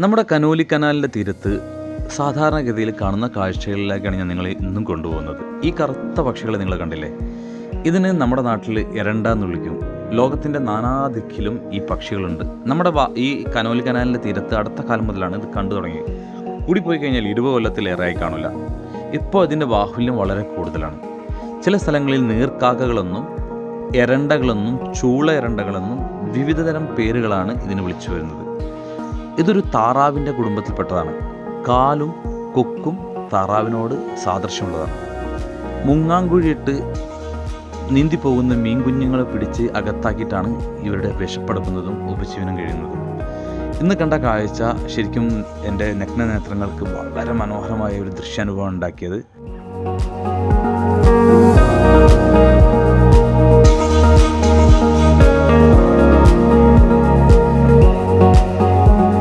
നമ്മുടെ കനോലി കനാലിൻ്റെ തീരത്ത് സാധാരണഗതിയിൽ കാണുന്ന കാഴ്ചകളിലേക്കാണ് ഞാൻ നിങ്ങളെ ഇന്നും കൊണ്ടുപോകുന്നത്. ഈ കറുത്ത പക്ഷികളെ നിങ്ങൾ കണ്ടില്ലേ? ഇതിന് നമ്മുടെ നാട്ടിൽ എരണ്ട എന്ന് വിളിക്കും. ലോകത്തിൻ്റെ നാനാദിക്കിലും ഈ പക്ഷികളുണ്ട്. നമ്മുടെ ഈ കനോലി കനാലിൻ്റെ തീരത്ത് അടുത്ത കാലം മുതലാണ് ഇത് കണ്ടു തുടങ്ങി. കൂടിപ്പോയി കഴിഞ്ഞാൽ 20 കൊല്ലത്തിലേറെയായി കാണില്ല. ഇപ്പോൾ അതിൻ്റെ ബാഹുല്യം വളരെ കൂടുതലാണ്. ചില സ്ഥലങ്ങളിൽ നീർക്കാക്കകളെന്നും എരണ്ടകളെന്നും ചൂള എരണ്ടകളെന്നും വിവിധതരം പേരുകളാണ് ഇതിന് വിളിച്ചു വരുന്നത്. ഇതൊരു താറാവിൻ്റെ കുടുംബത്തിൽപ്പെട്ടതാണ്. കാലും കൊക്കും താറാവിനോട് സാദൃശ്യമുള്ളതാണ്. മുങ്ങാങ്കുഴിയിട്ട് നീന്തിപ്പോകുന്ന മീൻ കുഞ്ഞുങ്ങളെ പിടിച്ച് അകത്താക്കിയിട്ടാണ് ഇവരുടെ വിശപ്പടക്കുന്നതും ഉപജീവനം കഴിയുന്നതും. ഇന്ന് കണ്ട കാഴ്ച ശരിക്കും എൻ്റെ നഗ്ന നേത്രങ്ങൾക്ക് വളരെ മനോഹരമായ ഒരു ദൃശ്യാനുഭവം ഉണ്ടാക്കിയത്.